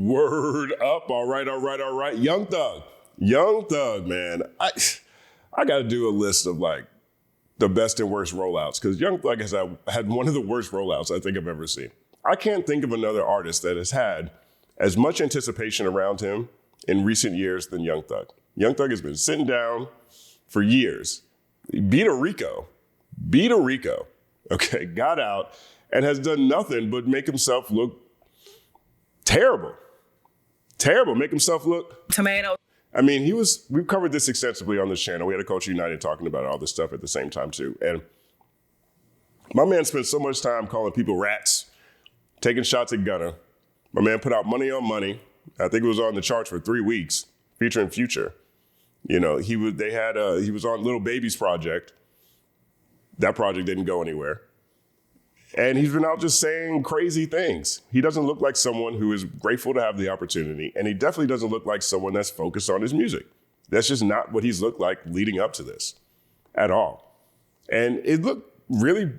Word up. All right. Young Thug, man. I got to do a list of like the best and worst rollouts because Young Thug has had one of the worst rollouts I think I've ever seen. I can't think of another artist that has had as much anticipation around him in recent years than Young Thug. Young Thug has been sitting down for years. He beat a Rico, okay, got out and has done nothing but make himself look terrible, make himself look tomato. I mean, we've covered this extensively on this channel. We had a Culture United talking about all this stuff at the same time too. And my man spent so much time calling people rats, taking shots at Gunna. My man put out Money on Money. I think it was on the charts for 3 weeks, featuring Future. You know, he was on Lil Baby's project. That project didn't go anywhere. And he's been out just saying crazy things. He doesn't look like someone who is grateful to have the opportunity, and he definitely doesn't look like someone that's focused on his music. That's just not what he's looked like leading up to this at all. And it looked really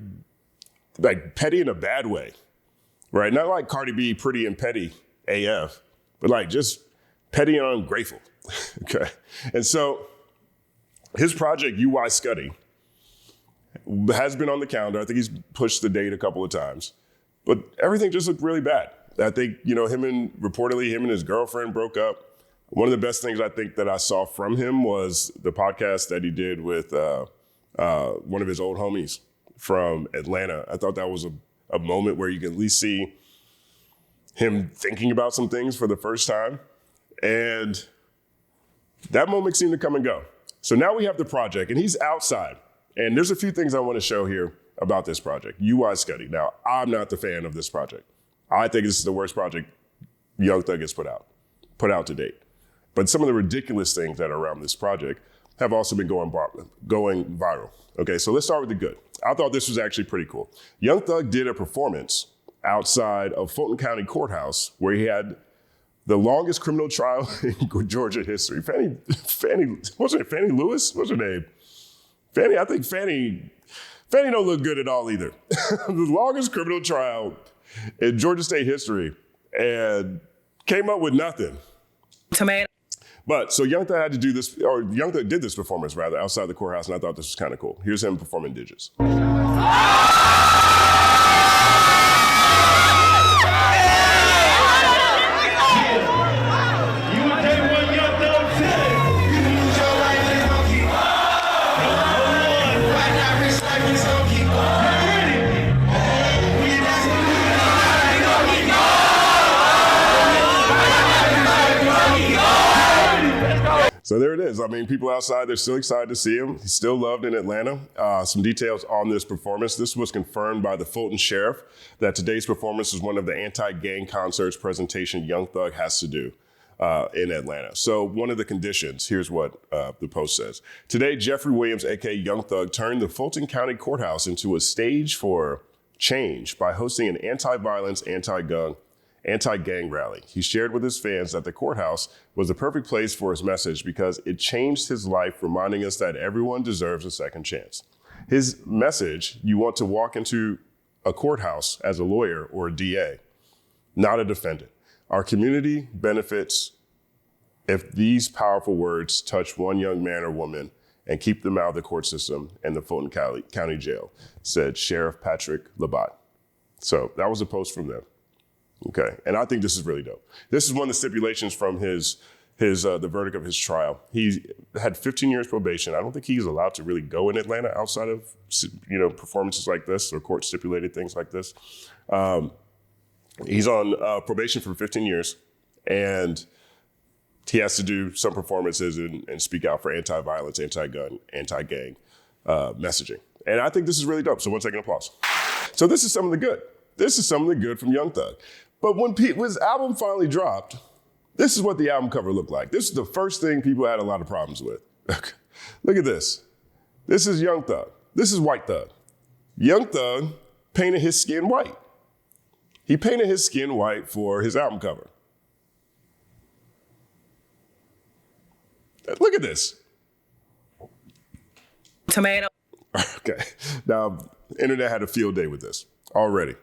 like petty in a bad way, right? Not like Cardi B, pretty and petty AF, but like just petty and ungrateful, okay? And so his project, Scuti, has been on the calendar. I think he's pushed the date a couple of times, but everything just looked really bad. I think, reportedly him and his girlfriend broke up. One of the best things I think that I saw from him was the podcast that he did with one of his old homies from Atlanta. I thought that was a moment where you can at least see him thinking about some things for the first time. And that moment seemed to come and go. So now we have the project and he's outside. And there's a few things I want to show here about this project, Scuti. Now, I'm not the fan of this project. I think this is the worst project Young Thug has put out to date. But some of the ridiculous things that are around this project have also been going viral. Okay, so let's start with the good. I thought this was actually pretty cool. Young Thug did a performance outside of Fulton County Courthouse where he had the longest criminal trial in Georgia history. Fannie, wasn't it Fannie Lewis? What's her name? I think Fannie don't look good at all either. The longest criminal trial in Georgia state history and came up with nothing. Tomato. But so Young Thug did this performance rather outside the courthouse, and I thought this was kind of cool. Here's him performing Digits. So there it is. I mean, people outside, they're still excited to see him. He's still loved in Atlanta. Some details on this performance. This was confirmed by the Fulton Sheriff that today's performance is one of the anti-gang concerts presentation Young Thug has to do in Atlanta. So one of the conditions, here's what the post says. Today, Jeffrey Williams, aka Young Thug, turned the Fulton County Courthouse into a stage for change by hosting an anti-violence, anti-gang rally. He shared with his fans that the courthouse was the perfect place for his message because it changed his life, reminding us that everyone deserves a second chance. His message, you want to walk into a courthouse as a lawyer or a DA, not a defendant. Our community benefits if these powerful words touch one young man or woman and keep them out of the court system and the Fulton County Jail, said Sheriff Patrick Labatt. So that was a post from them. Okay, and I think this is really dope. This is one of the stipulations from the verdict of his trial. He had 15 years probation. I don't think he's allowed to really go in Atlanta outside of performances like this or court stipulated things like this. He's on probation for 15 years, and he has to do some performances and speak out for anti-violence, anti-gun, anti-gang messaging. And I think this is really dope. So one second applause. So this is some of the good. This is some of the good from Young Thug. But when his album finally dropped, this is what the album cover looked like. This is the first thing people had a lot of problems with. Look at this. This is Young Thug. This is White Thug. Young Thug painted his skin white. He painted his skin white for his album cover. Look at this. Tomato. Okay. Now, internet had a field day with this already.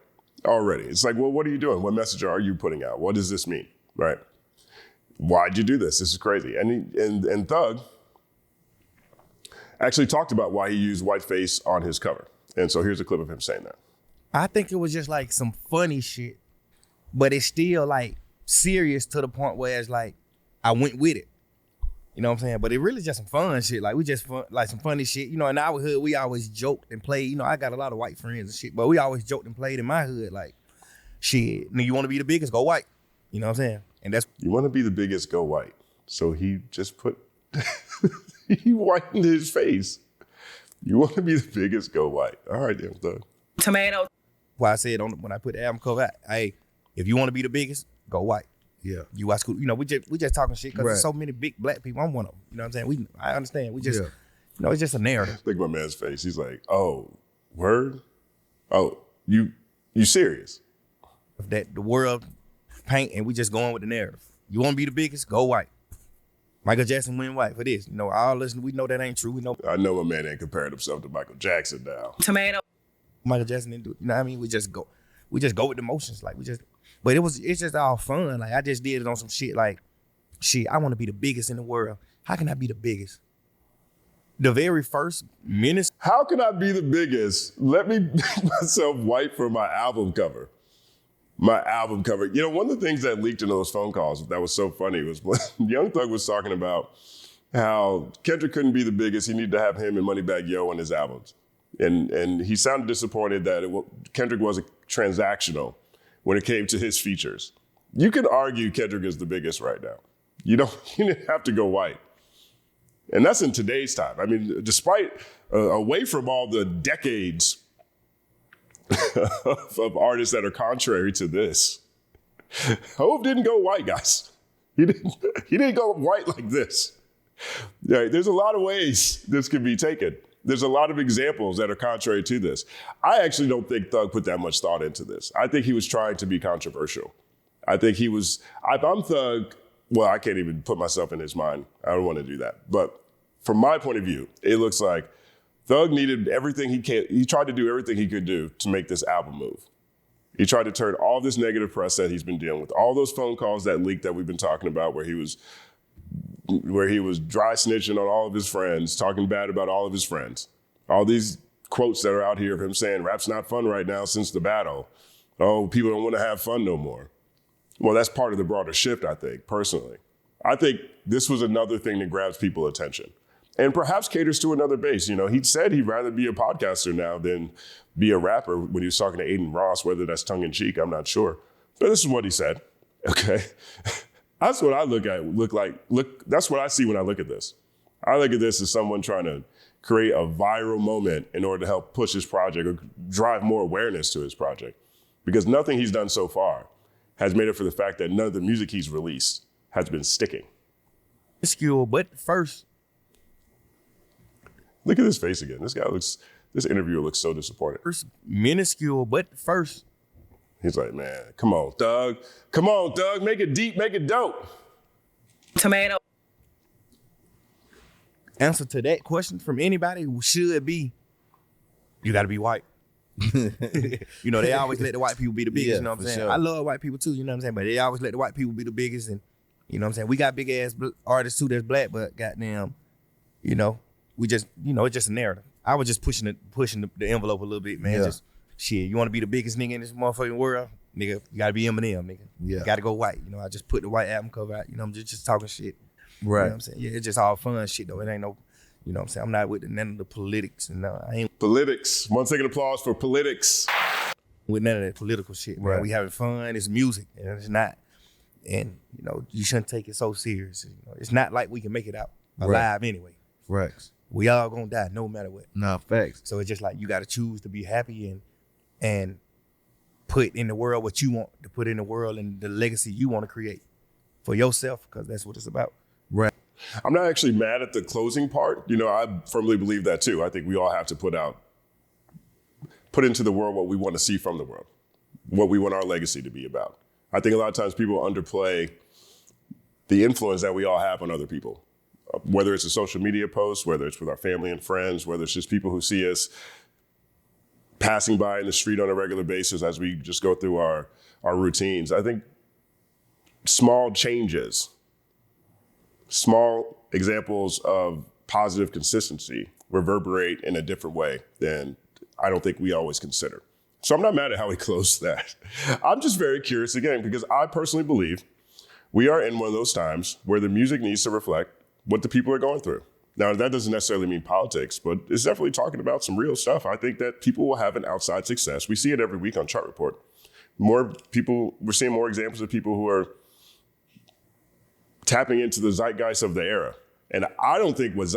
It's like, well, what are you doing? What message are you putting out? What does this mean? right? Why'd you do this? This is crazy. And Thug actually talked about why he used whiteface on his cover. And so here's a clip of him saying that. I think it was just like some funny shit, but it's still like serious to the point where it's like, I went with it. You know what I'm saying? But it really just some fun shit. Like we just fun, like some funny shit. You know, in our hood, we always joked and played. You know, I got a lot of white friends and shit, but we always joked and played in my hood. Like, shit, you want to be the biggest, go white. You know what I'm saying? And that's you want to be the biggest, go white. So he just put he whitened his face. You want to be the biggest, go white. All right, damn Thug. Tomato. why I said when I put the album cover out, hey, if you want to be the biggest, go white. Yeah. You watch Scuti. You know, we just talking shit because Right. there's so many big black people. I'm one of them. You know what I'm saying? I understand. We just, you know, it's just a narrative. Look at my man's face. He's like, oh, word? Oh, you serious? That the world paint and we just going with the narrative. You want to be the biggest? Go white. Michael Jackson went white for this. You know, all listen, we know that ain't true. We know I know my man ain't comparing himself to Michael Jackson now. Tomato. Michael Jackson didn't do it. You know what I mean? We just go with the motions. Like but it's just all fun. Like I just did it on some shit like, shit, I want to be the biggest in the world. How can I be the biggest? The very first minute. How can I be the biggest? Let me make myself white for my album cover. My album cover. You know, one of the things that leaked in those phone calls that was so funny was when Young Thug was talking about how Kendrick couldn't be the biggest. He needed to have him and Moneybagg Yo on his albums. And he sounded disappointed that Kendrick wasn't transactional when it came to his features. You can argue Kendrick is the biggest right now. You didn't have to go white. And that's in today's time. I mean, despite, away from all the decades of artists that are contrary to this, Hov didn't go white, guys. He didn't go white like this. Yeah, there's a lot of ways this can be taken. There's a lot of examples that are contrary to this. I actually don't think Thug put that much thought into this. I think he was trying to be controversial. I think he was, if I'm Thug, well, I can't even put myself in his mind. I don't want to do that. But from my point of view, it looks like Thug needed everything he tried to do everything he could do to make this album move. He tried to turn all this negative press that he's been dealing with, all those phone calls that leaked that we've been talking about where he was dry snitching on all of his friends, talking bad about all of his friends. All these quotes that are out here of him saying, rap's not fun right now since the battle. Oh, people don't want to have fun no more. Well, that's part of the broader shift, I think, personally. I think this was another thing that grabs people's attention and perhaps caters to another base. You know, he said he'd rather be a podcaster now than be a rapper when he was talking to Aiden Ross, whether that's tongue in cheek, I'm not sure. But this is what he said, okay? That's what I that's what I see when I look at this. I look at this as someone trying to create a viral moment in order to help push his project or drive more awareness to his project. Because nothing he's done so far has made up for the fact that none of the music he's released has been sticking. Minuscule, but first. Look at his face again. This interviewer looks so disappointed. Minuscule, but first. He's like, man, come on, Thug. Come on, Thug. Make it deep, make it dope. Tomato. Answer to that question from anybody should be, you gotta be white. You know, they always let the white people be the biggest, Yeah, you know what I'm for saying? sure. I love white people too, you know what I'm saying? But they always let the white people be the biggest and, you know what I'm saying? We got big ass artists too that's black, but goddamn, you know, we just, you know, it's just a narrative. I was just pushing the envelope a little bit, man. Yeah. Just, shit, you wanna be the biggest nigga in this motherfucking world? Nigga, you gotta be Eminem, nigga. Yeah. You gotta go white. You know, I just put the white album cover out, you know, I'm just talking shit. Right. You know what I'm saying? Yeah, it's just all fun shit though. It ain't no, you know what I'm saying? I'm not with none of the politics and I ain't Politics. 1 second applause for politics. with none of that political shit. Man. Right. We having fun. It's music, and it's not. And you know, you shouldn't take it so serious. You know, it's not like we can make it out alive anyway. Right. We all gonna die no matter what. Nah, facts. So it's just like you got to choose to be happy and put in the world what you want to put in the world and the legacy you want to create for yourself, because that's what it's about. Right. I'm not actually mad at the closing part. You know, I firmly believe that too. I think we all have to put into the world what we want to see from the world, what we want our legacy to be about. I think a lot of times people underplay the influence that we all have on other people, whether it's a social media post, whether it's with our family and friends, whether it's just people who see us passing by in the street on a regular basis as we just go through our routines. I think small changes, small examples of positive consistency reverberate in a different way than I don't think we always consider. So I'm not mad at how he closed that. I'm just very curious again, because I personally believe we are in one of those times where the music needs to reflect what the people are going through. Now, that doesn't necessarily mean politics, but it's definitely talking about some real stuff. I think that people will have an outside success. We see it every week on Chart Report. We're seeing more examples of people who are tapping into the zeitgeist of the era. And I don't think what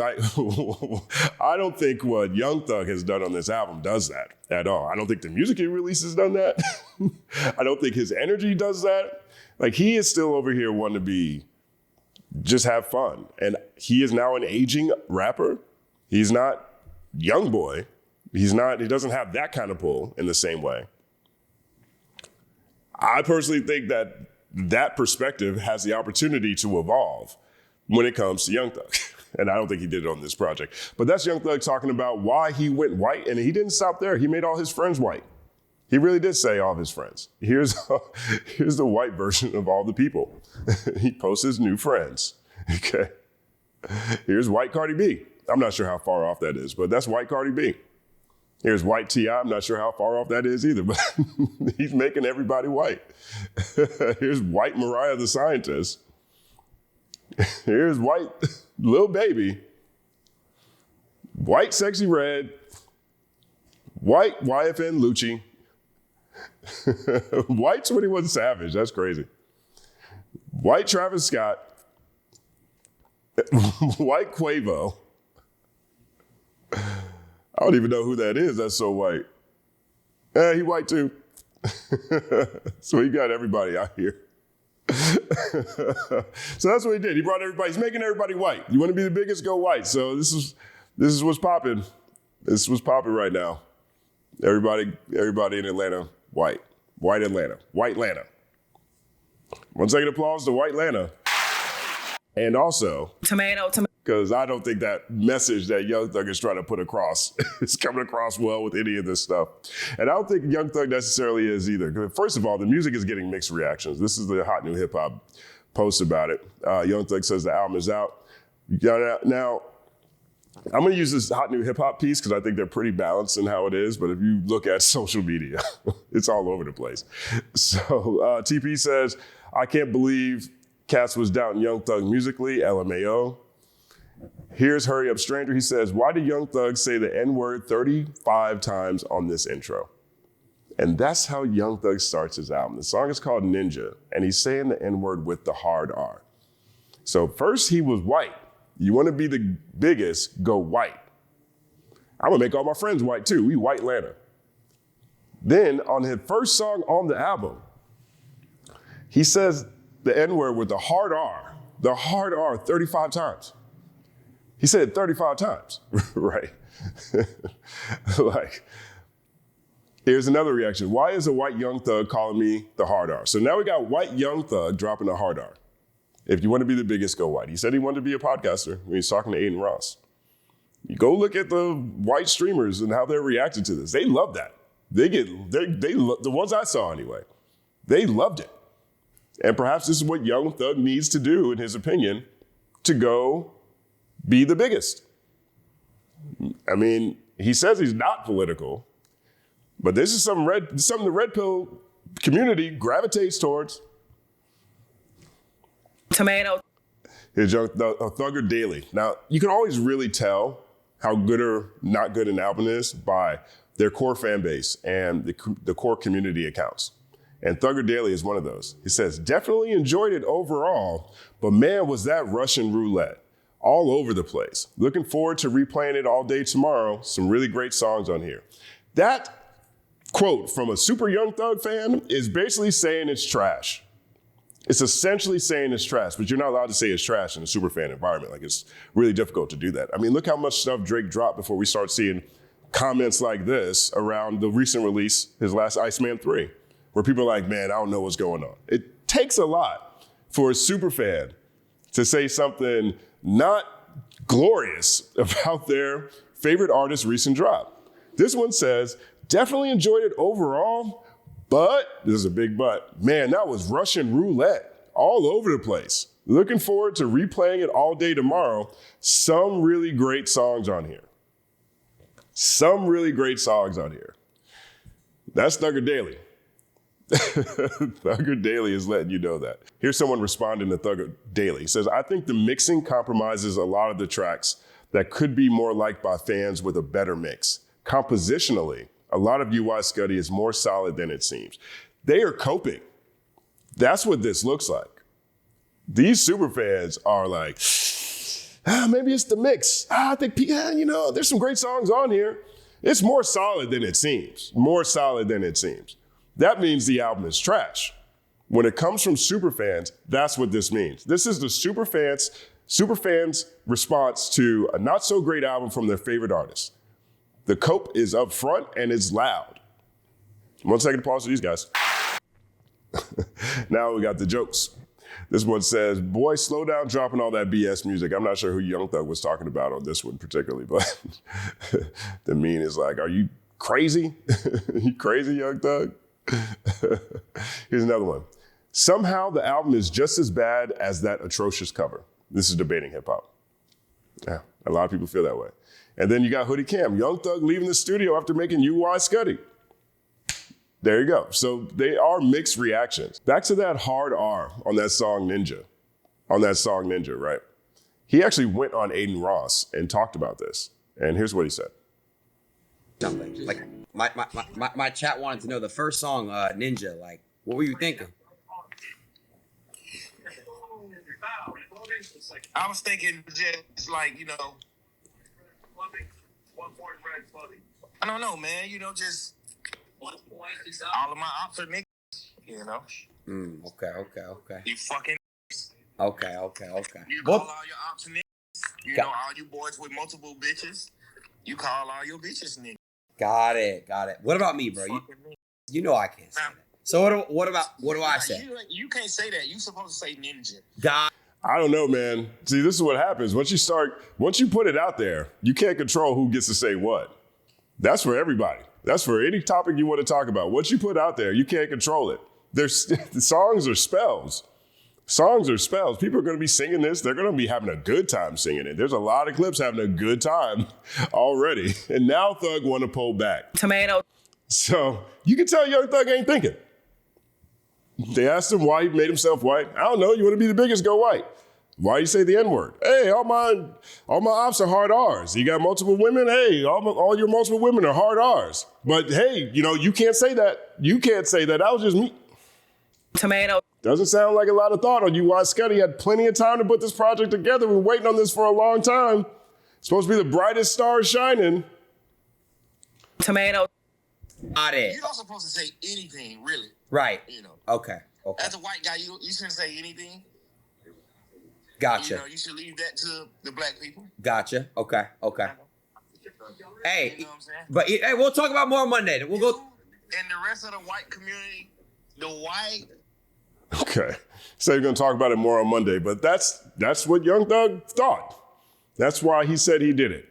Young Thug has done on this album does that at all. I don't think the music he releases done that. I don't think his energy does that. Like, he is still over here wanting to be, just have fun. And he is now an aging rapper. He's not young boy. He doesn't have that kind of pull in the same way. I personally think that perspective has the opportunity to evolve when it comes to Young Thug. And I don't think he did it on this project. But that's Young Thug talking about why he went white, and he didn't stop there. He made all his friends white. He really did say all of his friends. Here's the white version of all the people. He posts his new friends, okay? Here's white Cardi B. I'm not sure how far off that is, but that's white Cardi B. Here's white T.I. I'm not sure how far off that is either, but he's making everybody white. Here's white Mariah the Scientist. Here's white Lil Baby, white Sexy Red, white YFN Lucci, white 21 Savage, that's crazy, white Travis Scott, white Quavo. I don't even know who that is, that's so white. He white too. So he got everybody out here. So that's what he did. He brought everybody. He's making everybody white. You want to be the biggest? Go white. So this is what's popping. This is what's popping right now. Everybody in Atlanta, white. White Atlanta. White Atlanta. 1 second applause to White Atlanta. And also, Tomato. because I don't think that message that Young Thug is trying to put across is coming across well with any of this stuff. And I don't think Young Thug necessarily is either. First of all, the music is getting mixed reactions. This is the Hot New Hip Hop post about it. Young Thug says the album is out. Now, I'm going to use this Hot New Hip Hop piece because I think they're pretty balanced in how it is. But if you look at social media, it's all over the place. So TP says, I can't believe Cass was doubting Young Thug musically, LMAO. Here's Hurry Up Stranger. He says, why did Young Thug say the N-word 35 times on this intro? And that's how Young Thug starts his album. The song is called Ninja, and he's saying the N-word with the hard R. So first he was white. You want to be the biggest, go white. I'm going to make all my friends white too. We white Atlanta. Then on his first song on the album, he says the N-word with the hard R 35 times. He said it 35 times, right? Like, here's another reaction. Why is a white Young Thug calling me the hard R? So now we got white Young Thug dropping the hard R. If you want to be the biggest, go white. He said he wanted to be a podcaster when he's talking to Aiden Ross. You go look at the white streamers and how they're reacting to this. They love that. The ones I saw anyway, they loved it. And perhaps this is what Young Thug needs to do, in his opinion, to go be the biggest. I mean, he says he's not political, but this is something the red pill community gravitates towards. Tomato. Here's Thugger Daily. Now, you can always really tell how good or not good an album is by their core fan base and the core community accounts. And Thugger Daily is one of those. He says, definitely enjoyed it overall, but man, was that Russian roulette. All over the place. Looking forward to replaying it all day tomorrow. Some really great songs on here. That quote from a super Young Thug fan is basically saying it's trash. It's essentially saying it's trash, but you're not allowed to say it's trash in a super fan environment. Like, it's really difficult to do that. I mean, look how much stuff Drake dropped before we start seeing comments like this around the recent release, his last Iceman 3, where people are like, man, I don't know what's going on. It takes a lot for a super fan to say something not glorious about their favorite artist's recent drop. This one says, definitely enjoyed it overall, but, this is a big but, man, that was Russian roulette. all over the place. Looking forward to replaying it all day tomorrow. Some really great songs on here. Some really great songs on here. That's Thugger Daily. Thugger Daily is letting you know that. Here's someone responding to Thugger Daily. He says, I think the mixing compromises a lot of the tracks that could be more liked by fans with a better mix. Compositionally, a lot of UI Scuti is more solid than it seems. They are coping. That's what this looks like. These super fans are like, maybe it's the mix. I think, there's some great songs on here. It's more solid than it seems. More solid than it seems. That means the album is trash. When it comes from super fans, that's what this means. This is the super fans' response to a not so great album from their favorite artist. The cope is up front and it's loud. 1 second to pause for these guys. Now we got the jokes. This one says, boy, slow down dropping all that BS music. I'm not sure who Young Thug was talking about on this one particularly, but the mean is like, are you crazy? You crazy, Young Thug? Here's another one. Somehow the album is just as bad as that atrocious cover. This is debating hip hop. Yeah, a lot of people feel that way. And then you got Hoodie Cam, Young Thug leaving the studio after making UI Scuti. There you go. So they are mixed reactions. Back to that hard R on that song Ninja. Right? He actually went on Aiden Ross and talked about this. And here's what he said. Something. Like my chat wanted to know the first song, Ninja. Like, what were you thinking? I was thinking just like, I don't know, man. Just all of my ops are niggas, Okay. You fucking Okay. You call all your ops niggas. All you boys with multiple bitches. You call all your bitches niggas. Got it. What about me, bro? You know I can't say that. So what do I say? You can't say that. You supposed to say Ninja. God. I don't know, man. See, this is what happens. Once you put it out there, you can't control who gets to say what. That's for everybody. That's for any topic you want to talk about. Once you put out there, you can't control it. The songs are spells. Songs are spells. People are going to be singing this. They're going to be having a good time singing it. There's a lot of clips having a good time already. And now Thug want to pull back. Tomato. So you can tell Young Thug ain't thinking. They asked him why he made himself white. I don't know. You want to be the biggest, go white. Why you say the N-word? Hey, all my ops are hard R's. You got multiple women? Hey, all your multiple women are hard R's. But hey, you can't say that. You can't say that. That was just me. Tomato. Doesn't sound like a lot of thought on you. Why Scuti had plenty of time to put this project together. We're waiting on this for a long time. It's supposed to be the brightest star shining. Tomato. Got it. You're not supposed to say anything, really. Right. Okay. As a white guy, you shouldn't say anything. Gotcha. You should leave that to the black people. Gotcha. Okay. Hey, You know what I'm saying? but hey, we'll talk about more on Monday. We'll go. And the rest of the white community, Okay. So you're going to talk about it more on Monday, but that's what Young Thug thought. That's why he said he did it.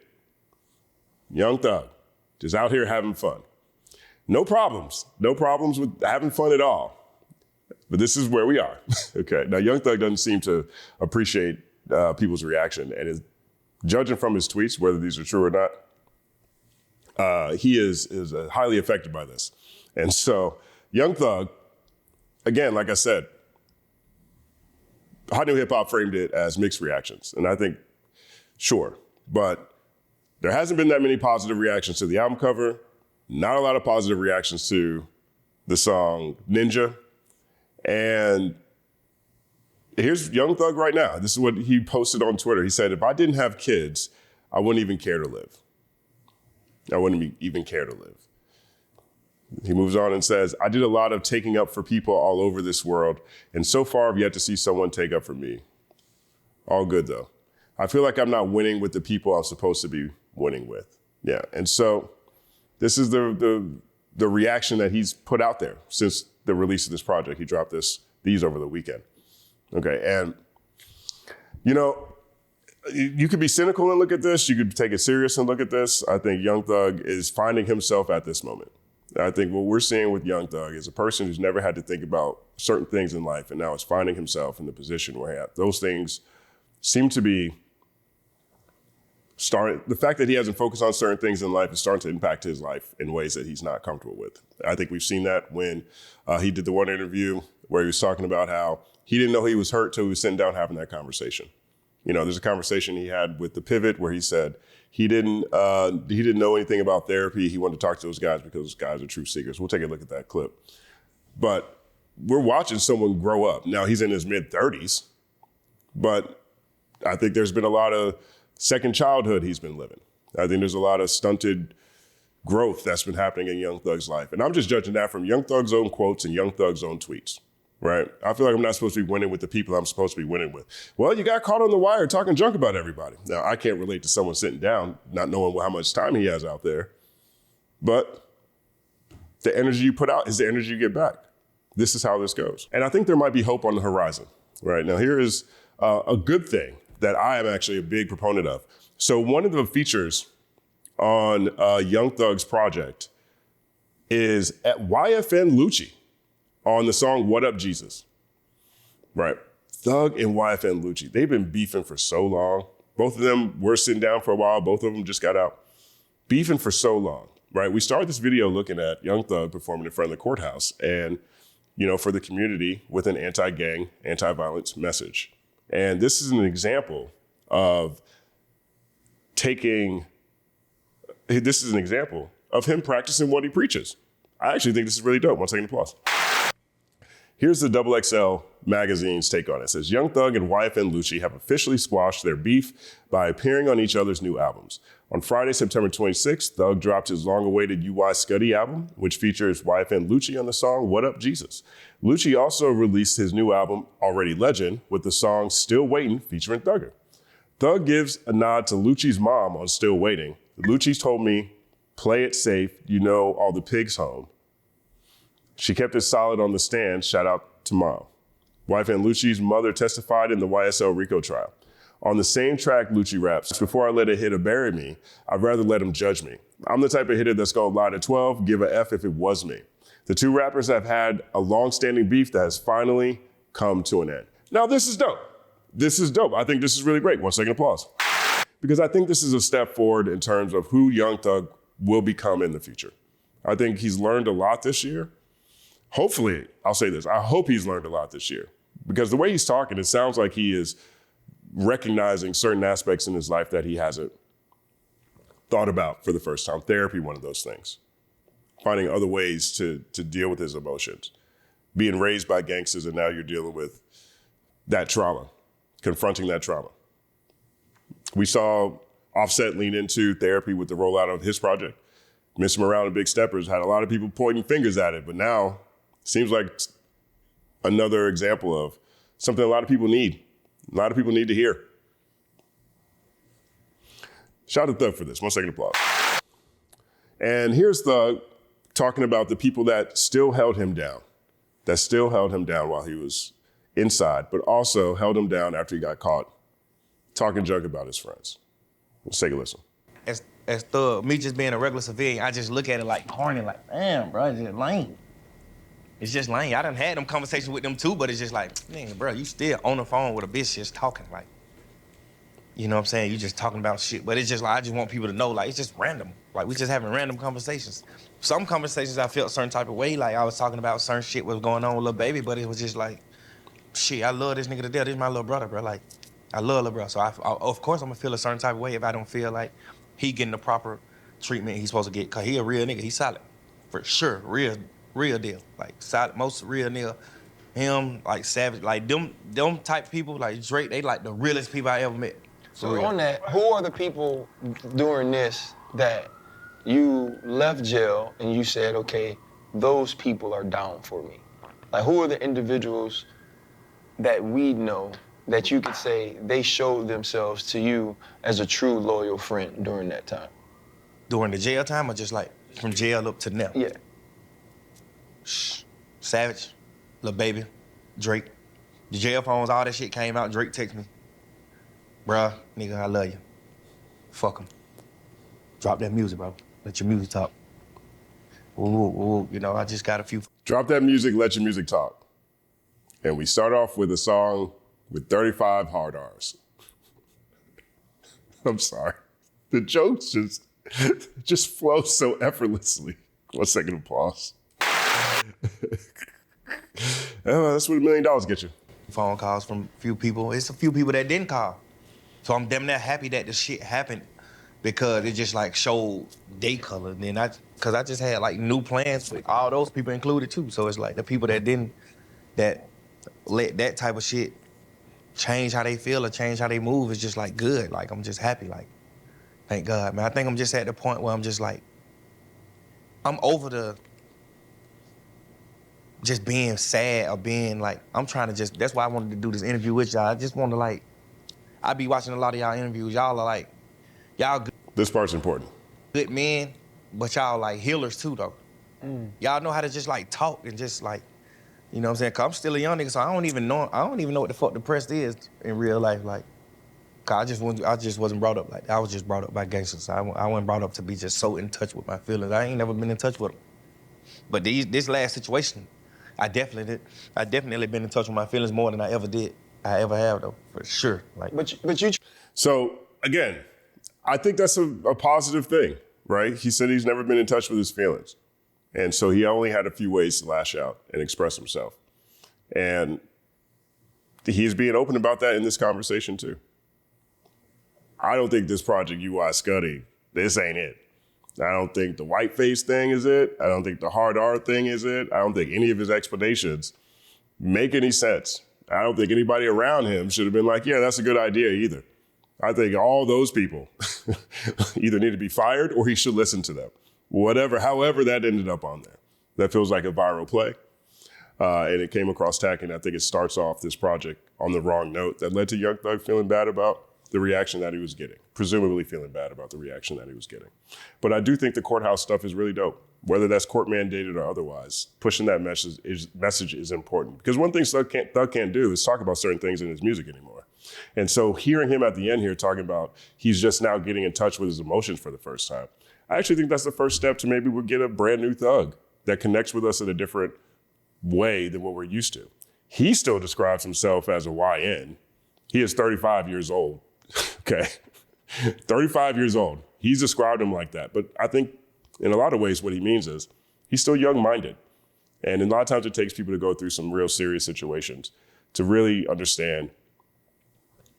Young Thug, just out here having fun. No problems with having fun at all. But this is where we are. Okay. Now, Young Thug doesn't seem to appreciate people's reaction, and is judging from his tweets, whether these are true or not, he is highly affected by this. And so, Young Thug, again, like I said, Hot New Hip Hop framed it as mixed reactions, and I think, sure, but there hasn't been that many positive reactions to the album cover. Not a lot of positive reactions to the song Ninja. And here's Young Thug right now. This is what he posted on Twitter. He said, if I didn't have kids, I wouldn't even care to live. I wouldn't even care to live. He moves on and says, I did a lot of taking up for people all over this world, and so far I've yet to see someone take up for me. All good, though. I feel like I'm not winning with the people I'm supposed to be winning with. Yeah, and so this is the reaction that he's put out there since the release of this project. He dropped these over the weekend. Okay, and you could be cynical and look at this. You could take it serious and look at this. I think Young Thug is finding himself at this moment. I think what we're seeing with Young Thug is a person who's never had to think about certain things in life, and now is finding himself in the position where those things seem to be the fact that he hasn't focused on certain things in life is starting to impact his life in ways that he's not comfortable with. I think we've seen that when he did the one interview where he was talking about how he didn't know he was hurt till he was sitting down having that conversation. You know, there's a conversation he had with the Pivot where he said he didn't know anything about therapy. He wanted to talk to those guys because those guys are truth seekers. We'll take a look at that clip. But we're watching someone grow up. Now he's in his mid-30s, but I think there's been a lot of second childhood he's been living. I think there's a lot of stunted growth that's been happening in Young Thug's life. And I'm just judging that from Young Thug's own quotes and Young Thug's own tweets, right? I feel like I'm not supposed to be winning with the people I'm supposed to be winning with. Well, you got caught on the wire talking junk about everybody. Now, I can't relate to someone sitting down, not knowing how much time he has out there. But the energy you put out is the energy you get back. This is how this goes. And I think there might be hope on the horizon, right? Now, here is a good thing that I am actually a big proponent of. So one of the features on Young Thug's project is at YFN Lucci on the song What Up Jesus, right? Thug and YFN Lucci, they've been beefing for so long. Both of them were sitting down for a while. Both of them just got out. Beefing for so long, right? We started this video looking at Young Thug performing in front of the Courthouse and, you know, for the community with an anti-gang, anti-violence message. And this is an example of him practicing what he preaches. I actually think this is really dope. 1 second applause. Here's the XXL magazine's take on it. It says, Young Thug and YFN Lucci have officially squashed their beef by appearing on each other's new albums. On Friday, September 26th, Thug dropped his long-awaited UI Scuti album, which features YFN Lucci on the song What Up Jesus. Lucci also released his new album, Already Legend, with the song Still Waiting featuring Thugger. Thug gives a nod to Lucci's mom on Still Waiting. Lucci told me, play it safe, you know all the pigs home. She kept it solid on the stand, shout out to mom. YFN Lucci's mother testified in the YSL RICO trial. On the same track, Lucci raps, before I let a hitter bury me, I'd rather let him judge me. I'm the type of hitter that's gonna lie to 12, give a F if it was me. The two rappers have had a long-standing beef that has finally come to an end. Now, this is dope. This is dope. I think this is really great. 1 second applause. Because I think this is a step forward in terms of who Young Thug will become in the future. I think he's learned a lot this year. Hopefully, I'll say this, I hope he's learned a lot this year. Because the way he's talking, it sounds like he is recognizing certain aspects in his life that he hasn't thought about for the first time. Therapy, one of those things. Finding other ways to deal with his emotions. Being raised by gangsters and now you're dealing with that trauma, confronting that trauma. We saw Offset lean into therapy with the rollout of his project. Mr. Morale and Big Steppers had a lot of people pointing fingers at it, but now it seems like another example of something a lot of people need. A lot of people need to hear. Shout out to Thug for this. 1 second applause. And here's Thug talking about the people that still held him down, while he was inside, but also held him down after he got caught talking junk about his friends. Let's take a listen. As Thug, me just being a regular civilian, I just look at it like corny, like, damn, bro, it's just lame. It's just lame. I done had them conversations with them too, but it's just like, man, bro, you still on the phone with a bitch just talking, like, you know what I'm saying? You just talking about shit, but it's just like, I just want people to know, like, it's just random. Like, we just having random conversations. Some conversations I felt a certain type of way, like I was talking about certain shit was going on with Lil Baby, but it was just like, shit, I love this nigga to death. This is my little brother, bro. Like, I love Lil Bro. So I of course I'm gonna feel a certain type of way if I don't feel like he getting the proper treatment he's supposed to get, cause he a real nigga, he solid. For sure, real deal. Like solid, most real nigga. Him, like Savage, like them type people, like Drake, they like the realest people I ever met. So on that, who are the people during this that you left jail and you said, okay, those people are down for me? Like who are the individuals that we know that you could say they showed themselves to you as a true loyal friend during that time? During the jail time or just like from jail up to now? Yeah. Savage, Lil Baby, Drake. The jail phones, all that shit came out, Drake text me. Bruh, nigga, I love you. Fuck him. Drop that music, bro. Let your music talk. Ooh, you know, I just got a few. Drop that music, let your music talk. And we start off with a song with 35 hard R's. I'm sorry. The jokes just flow so effortlessly. 1 second of pause. That's what $1 million gets you. Phone calls from a few people. It's a few people that didn't call. So I'm damn near happy that the shit happened because it just like showed day color. Then cause I just had like new plans with all those people included too. So it's like the people that didn't, that let that type of shit change how they feel or change how they move is just like good. Like I'm just happy, like, thank God, man. I think I'm just at the point where I'm just like, I'm over the just being sad or being like, I'm trying to just, that's why I wanted to do this interview with y'all. I just want to like, I be watching a lot of y'all interviews. Y'all are like, y'all This part's important. good men, but y'all like healers too though. Y'all know how to just like talk and just like, you know what I'm saying? Cause I'm still a young nigga, so I don't even know what the fuck depressed is in real life. Like, cause I just wasn't brought up like that. I was just brought up by gangsters. So I wasn't brought up to be just so in touch with my feelings. I ain't never been in touch with them. But this last situation, I definitely been in touch with my feelings more than I ever have though, for sure. Like, But you So again, I think that's a positive thing, right? He said he's never been in touch with his feelings. And so he only had a few ways to lash out and express himself. And he's being open about that in this conversation too. I don't think this project UI Scuti, this ain't it. I don't think the whiteface thing is it. I don't think the hard R thing is it. I don't think any of his explanations make any sense. I don't think anybody around him should have been like, yeah, that's a good idea either. I think all those people either need to be fired or he should listen to them. However that ended up on there. That feels like a viral play. And it came across tack, and I think it starts off this project on the wrong note that led to Young Thug feeling bad about the reaction that he was getting, presumably feeling bad about the reaction that he was getting. But I do think the Courthouse stuff is really dope, whether that's court mandated or otherwise. Pushing that message is important. Because one thing Thug can't do is talk about certain things in his music anymore. And so hearing him at the end here talking about he's just now getting in touch with his emotions for the first time, I actually think that's the first step to maybe we'll get a brand new Thug that connects with us in a different way than what we're used to. He still describes himself as a YN. He is 35 years old. Okay, 35 years old. He's described him like that. But I think in a lot of ways what he means is he's still young-minded. And a lot of times it takes people to go through some real serious situations to really understand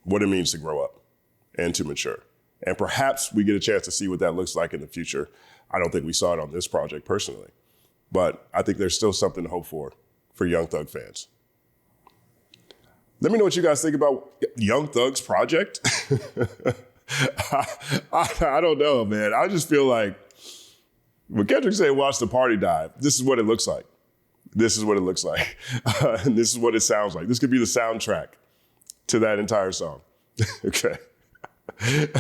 what it means to grow up and to mature. And perhaps we get a chance to see what that looks like in the future. I don't think we saw it on this project personally, but I think there's still something to hope for Young Thug fans. Let me know what you guys think about Young Thug's project. I don't know, man. I just feel like when Kendrick said, watch the party dive, this is what it looks like. This is what it looks like. And this is what it sounds like. This could be the soundtrack to that entire song. Okay.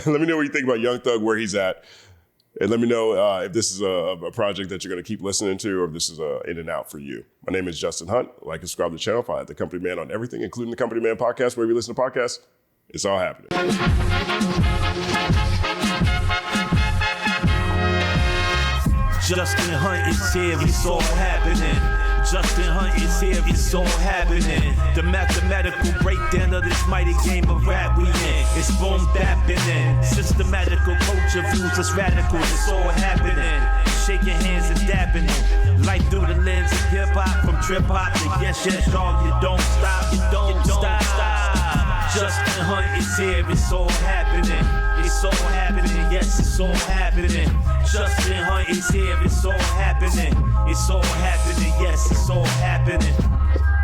Let me know what you think about Young Thug, where he's at. And let me know if this is a project that you're going to keep listening to or if this is in and out for you. My name is Justin Hunt. Like and subscribe to the channel. Follow The Company Man on everything, including The Company Man podcast. Wherever you listen to podcasts, it's all happening. Justin Hunt is here, it's all happening. Justin Hunt is here, it's all happening. The mathematical breakdown of this mighty game of rap we in. It's boom bapping in. Systematical culture views, it's radical, it's all happening. Shaking hands and dapping it. Life through the lens of hip hop, from trip hop to yes, dog, you don't stop, you don't stop. Justin Hunt is here, it's all happening. It's all happening, yes, it's all happening. Justin Hunt is here, it's all happening. It's all happening, yes, it's all happening.